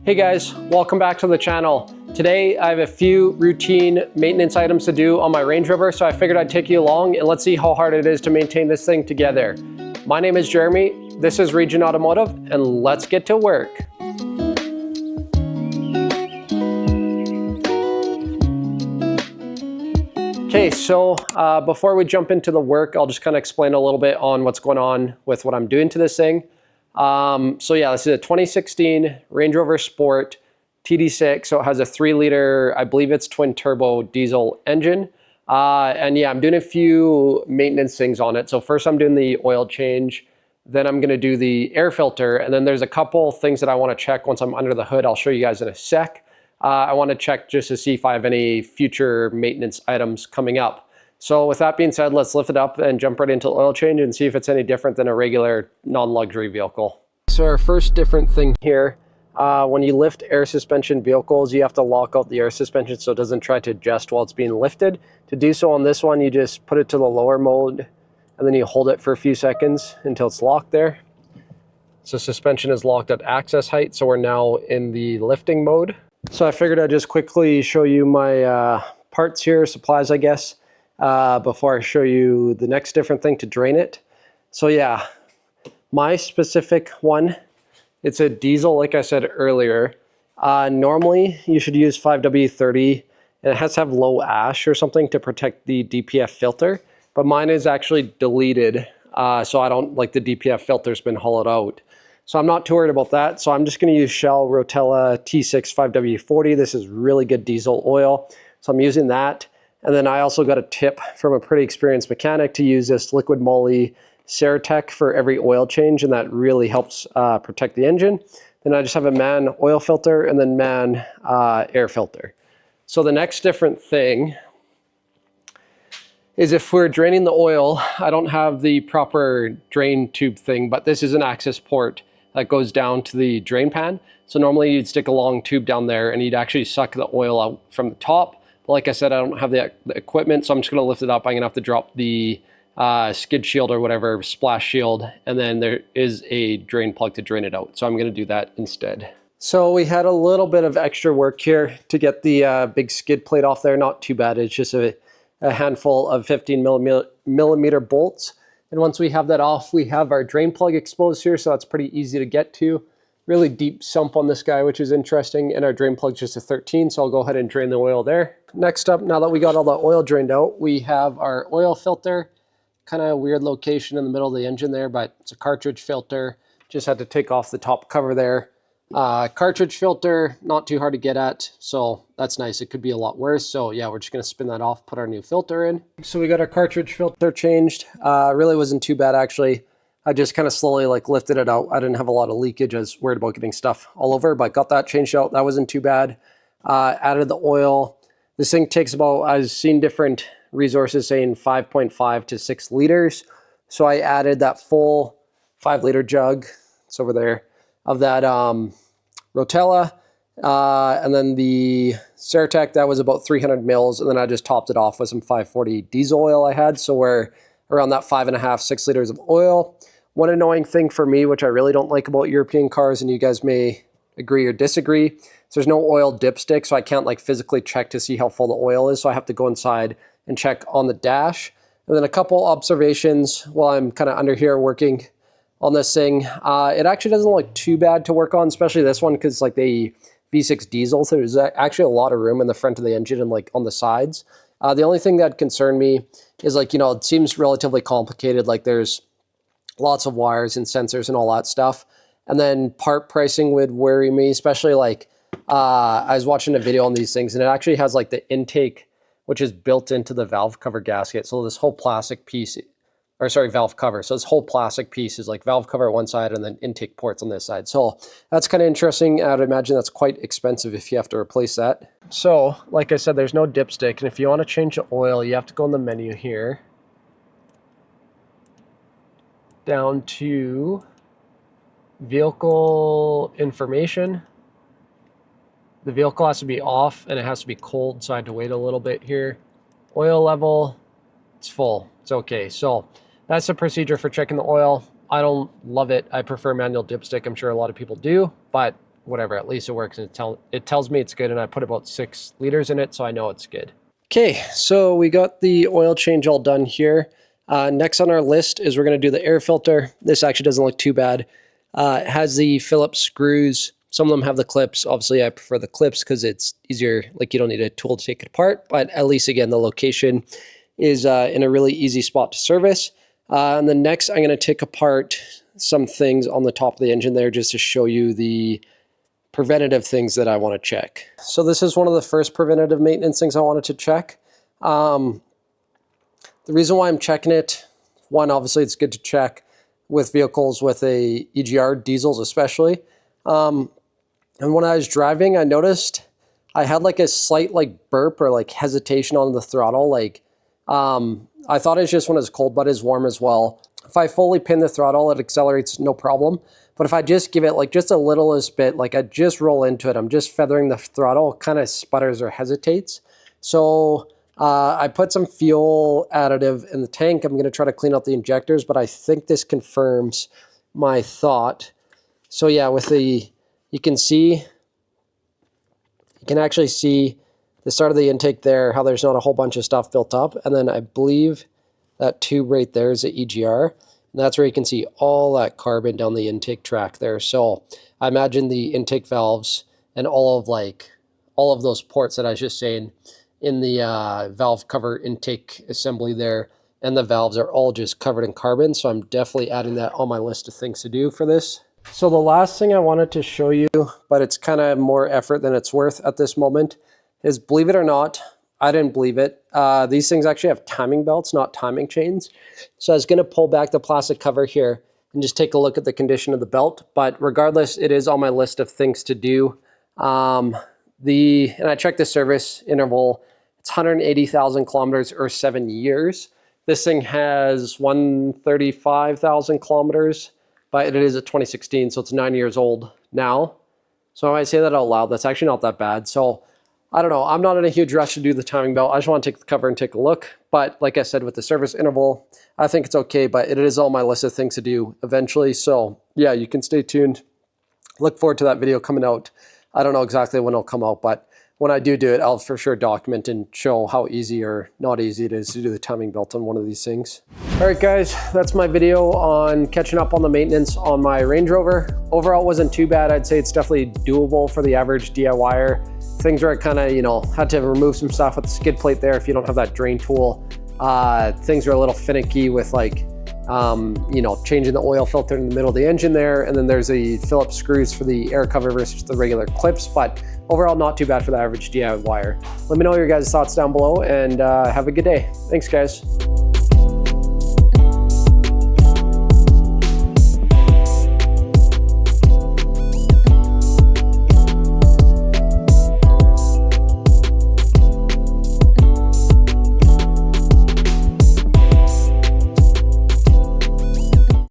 Hey guys, welcome back to the channel. Today I have a few routine maintenance items to do on my Range Rover, so I figured I'd take you along and let's see how hard it is to maintain this thing together. My name is Jeremy, this is Region Automotive, and let's get to work. Okay, so before we jump into the work, I'll just kind of explain a little bit on what's going on with what I'm doing to this thing. So yeah, this is a 2016 Range Rover Sport TD6. So it has a 3-liter, I believe it's twin turbo diesel engine. And yeah, I'm doing a few maintenance things on it. So first I'm doing the oil change, then I'm gonna do the air filter, and then there's a couple things that I wanna check once I'm under the hood. I'll show you guys in a sec. I wanna check just to see if I have any future maintenance items coming up. So with that being said, let's lift it up and jump right into the oil change and see if it's any different than a regular non-luxury vehicle. So our first different thing here, when you lift air suspension vehicles, you have to lock out the air suspension so it doesn't try to adjust while it's being lifted. To do so on this one, you just put it to the lower mode and then you hold it for a few seconds until it's locked there. So suspension is locked at access height, so we're now in the lifting mode. So I figured I'd just quickly show you my parts here, supplies I guess, before I show you the next different thing to drain it. So yeah, my specific one, it's a diesel like I said earlier. Normally you should use 5W30 and it has to have low ash or something to protect the DPF filter, but mine is actually deleted, so I don't, like, the DPF filter's been hollowed out. So I'm not too worried about that. So I'm just going to use Shell Rotella T6 5W40. This is really good diesel oil, so I'm using that. And then I also got a tip from a pretty experienced mechanic to use this liquid moly Ceratec for every oil change, and that really helps protect the engine. Then I just have a MAN oil filter and then MAN air filter. So the next different thing is if we're draining the oil, I don't have the proper drain tube thing, but this is an access port that goes down to the drain pan. So normally you'd stick a long tube down there and you'd actually suck the oil out from the top. But like I said, I don't have the equipment, so I'm just gonna lift it up. I'm gonna have to drop the skid shield or whatever, splash shield, and then there is a drain plug to drain it out. So I'm gonna do that instead. So we had a little bit of extra work here to get the big skid plate off there. Not too bad, it's just a handful of 15 millimeter bolts. And once we have that off, we have our drain plug exposed here, so that's pretty easy to get to. Really deep sump on this guy, which is interesting, and our drain plug's just a 13, so I'll go ahead and drain the oil there. Next up, now that we got all the oil drained out, we have our oil filter. Kind of a weird location in the middle of the engine there, but it's a cartridge filter. Just had to take off the top cover there. Cartridge filter, not too hard to get at, so that's nice. It could be a lot worse, so yeah, we're just gonna spin that off, put our new filter in. So we got our cartridge filter changed. Really wasn't too bad actually. I just kind of slowly lifted it out. I didn't have a lot of leakage. I was worried about getting stuff all over, but got that changed out. That wasn't too bad. Added the oil. This thing takes about, I've seen different resources saying 5.5 to 6 liters. So I added that full 5-liter jug, it's over there, of that Rotella. And then the Ceratec, that was about 300 mils. And then I just topped it off with some 540 diesel oil I had. So we're around that 5.5, 6 liters of oil. One annoying thing for me, which I really don't like about European cars, and you guys may agree or disagree, is there's no oil dipstick, so I can't physically check to see how full the oil is, so I have to go inside and check on the dash. And then a couple observations while I'm kind of under here working on this thing. It actually doesn't look too bad to work on, especially this one, because it's the V6 diesel, so there's actually a lot of room in the front of the engine and on the sides. The only thing that concerned me is it seems relatively complicated. There's lots of wires and sensors and all that stuff. And then part pricing would worry me, especially I was watching a video on these things and it actually has the intake, which is built into the valve cover gasket. So this whole plastic piece, or sorry, valve cover. So this whole plastic piece is valve cover on one side and then intake ports on this side. So that's kind of interesting. I'd imagine that's quite expensive if you have to replace that. So like I said, there's no dipstick. And if you want to change the oil, you have to go in the menu here, down to vehicle information. The vehicle has to be off and it has to be cold, so I had to wait a little bit here. Oil level, it's full, it's okay. So that's the procedure for checking the oil. I don't love it. I prefer manual dipstick. I'm sure a lot of people do, but whatever, at least it works. And it tells me it's good, and I put about 6 liters in it, so I know it's good. Okay, so we got the oil change all done here. Next on our list is we're going to do the air filter. This actually doesn't look too bad. It has the Phillips screws. Some of them have the clips. Obviously, I prefer the clips because it's easier. Like, you don't need a tool to take it apart. But at least, again, the location is in a really easy spot to service. And then next, I'm going to take apart some things on the top of the engine there just to show you the preventative things that I want to check. So this is one of the first preventative maintenance things I wanted to check. The reason why I'm checking it, one, obviously it's good to check with vehicles with a EGR, diesels especially. And when I was driving, I noticed I had like a slight like burp or like hesitation on the throttle. Like, I thought it's just when it's cold, but it's warm as well. If I fully pin the throttle, it accelerates no problem. But if I just give it like just a littlest bit, like I just roll into it, I'm just feathering the throttle, it kind of sputters or hesitates. So I put some fuel additive in the tank. I'm going to try to clean out the injectors, but I think this confirms my thought. So yeah, with the, you can actually see the start of the intake there, how there's not a whole bunch of stuff built up. And then I believe that tube right there is the EGR. And that's where you can see all that carbon down the intake track there. So I imagine the intake valves and all of those ports that I was just saying in the valve cover intake assembly there, and the valves are all just covered in carbon. So I'm definitely adding that on my list of things to do for this. So the last thing I wanted to show you, but it's kind of more effort than it's worth at this moment, is, believe it or not, I didn't believe it. These things actually have timing belts, not timing chains. So I was going to pull back the plastic cover here and just take a look at the condition of the belt. But regardless, it is on my list of things to do. And I checked the service interval. It's 180,000 kilometers or 7 years. This thing has 135,000 kilometers, but it is a 2016, so it's 9 years old now. So when I say that out loud, that's actually not that bad. So I don't know, I'm not in a huge rush to do the timing belt. I just want to take the cover and take a look. But like I said, with the service interval, I think it's okay, but it is on my list of things to do eventually. So yeah, you can stay tuned. Look forward to that video coming out. I don't know exactly when it'll come out, but when I do it, I'll for sure document and show how easy or not easy it is to do the timing belt on one of these things. All right, guys, that's my video on catching up on the maintenance on my Range Rover. Overall, it wasn't too bad. I'd say it's definitely doable for the average DIYer. Things where I kind of, you know, had to remove some stuff with the skid plate there if you don't have that drain tool. Things are a little finicky with like, you know, changing the oil filter in the middle of the engine there. And then there's the Phillips screws for the air cover versus the regular clips. But overall, not too bad for the average DIYer. Let me know your guys' thoughts down below, and have a good day. Thanks, guys.